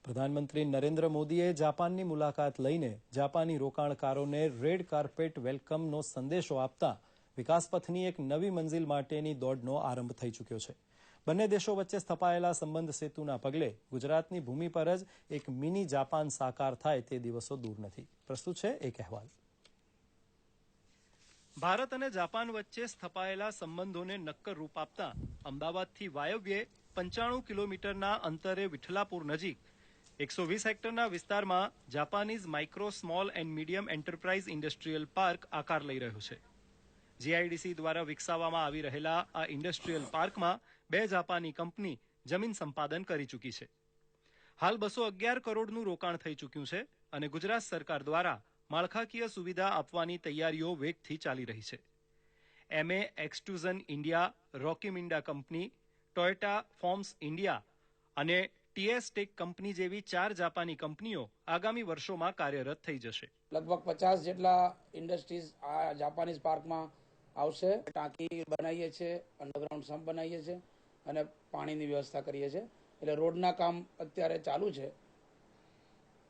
પ્રધાનમંત્રી નરેન્દ્ર મોદીએ જાપાનની મુલાકાત લઈને જાપાની રોકાણકારોને રેડ કાર્પેટ વેલકમનો સંદેશો આપતા વિકાસપથની એક નવી મંજિલ માટેની દોડનો આરંભ થઈ ચૂક્યો છે. બંને દેશો વચ્ચે સ્થપાયેલા સંબંધ સેતુના પગલે ગુજરાતની ભૂમિ પર જ એક મિની જાપાન સાકાર થાય તે દિવસો દૂર નથી. પ્રસ્તુત છે એક અહેવાલ. ભારત અને જાપાન વચ્ચે સ્થપાયેલા સંબંધોને નક્કર રૂપ આપતા અમદાવાદથી વાયવ્યે 95 કિલોમીટરના અંતરે વિઠલાપુર નજીક 120 હેક્ટરના વિસ્તારમાં Japanese micro small and medium enterprise industrial park આકાર લઈ રહ્યો છે. જીઆઈડીસી દ્વારા વિકસાવવામાં આવી રહેલા આ ઇન્ડસ્ટ્રીયલ પાર્કમાં 2 જાપાની કંપની જમીન સંપાદન કરી ચૂકી છે. હાલ 211 કરોડનું રોકાણ થઈ ચૂક્યું છે અને ગુજરાત સરકાર દ્વારા માળખાકીય સુવિધા આપવાની તૈયારીઓ વેગથી ચાલી રહી છે. MA extrusion India, Roki Minda company, Toyota forms India અને ટીએસ ટેક કંપની જેવી 4 જાપાની કંપનીઓ આગામી વર્ષોમાં કાર્યરત થઈ જશે. લગભગ 50 જેટલા ઇન્ડસ્ટ્રીઝ આ જાપાનીઝ પાર્કમાં આવશે. ટાંકી બનાવીએ છીએ, અંડરગ્રાઉન્ડ સમ્પ બનાવીએ છીએ અને પાણીની વ્યવસ્થા કરીએ છીએ. એટલે રોડના કામ અત્યારે ચાલુ છે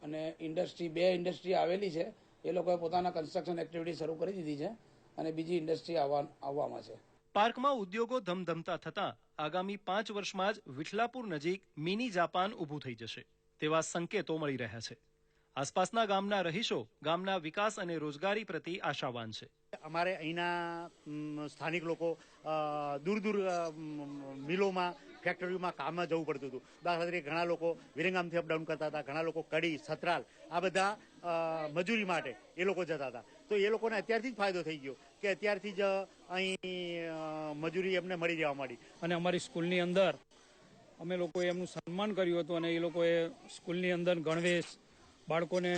અને 2 ઇન્ડસ્ટ્રી આવેલી છે. એ લોકોએ પોતાના કન્સ્ટ્રક્શન એક્ટિવિટી શરૂ કરી દીધી છે અને બીજી ઇન્ડસ્ટ્રી આવવામાં છે. પાર્કમાં ઉદ્યોગો ધમધમતા થતા આગામી 5 વર્ષમાં જ વિઠલાપુર નજીક મિની જાપાન ઊભું થઈ જશે તેવા સંકેતો મળી રહ્યા છે. આસપાસના ગામના રહીશો ગામના વિકાસ અને રોજગારી પ્રતિ આશાવાન છે. અમારે અહીંના સ્થાનિક લોકો દૂર દૂર મિલોમાં, ફેક્ટરીમાં કામમાં જવું પડતું હતું. દાખલા તરીકે ઘણા લોકો વિરંગામથી અપડાઉન કરતા હતા, ઘણા લોકો કડી, સતરાલ આ બધા મજૂરી માટે એ લોકો જતા હતા. તો એ લોકોને અત્યારથી જ ફાયદો થઈ ગયો કે અત્યારથી જ અહીં મજૂરી એમને મળી જવા માંડી. અને અમારી સ્કૂલની અંદર અમે લોકોએ એમનું સન્માન કર્યું હતું અને એ લોકોએ સ્કૂલની અંદર ગણવેશ, બાળકોને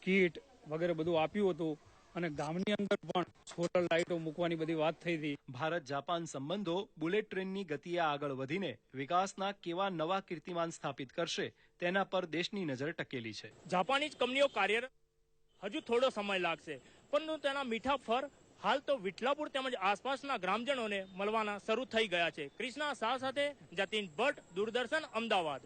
કીટ વગેરે બધું આપ્યું હતું અને ગામની અંદર પણ સોલર લાઇટો મૂકવાની બધી વાત થઈ હતી. ભારત જાપાન સંબંધો બુલેટ ટ્રેનની ગતિએ આગળ વધીને વિકાસના કેવા નવા કીર્તિમાન સ્થાપિત કરશે તેના પર દેશની નજર ટકેલી છે. જાપાનીઝ કંપનીઓ કાર્યરત હજુ થોડો સમય લાગશે, પરંતુ તેના મીઠા ફર હાલ તો વિઠલાપુર તેમજ આસપાસના ગ્રામજનોને મળવાના શરૂ થઈ ગયા છે. કૃષ્ણા શાહ સાથે જતીન ભટ્ટ, દૂરદર્શન, અમદાવાદ.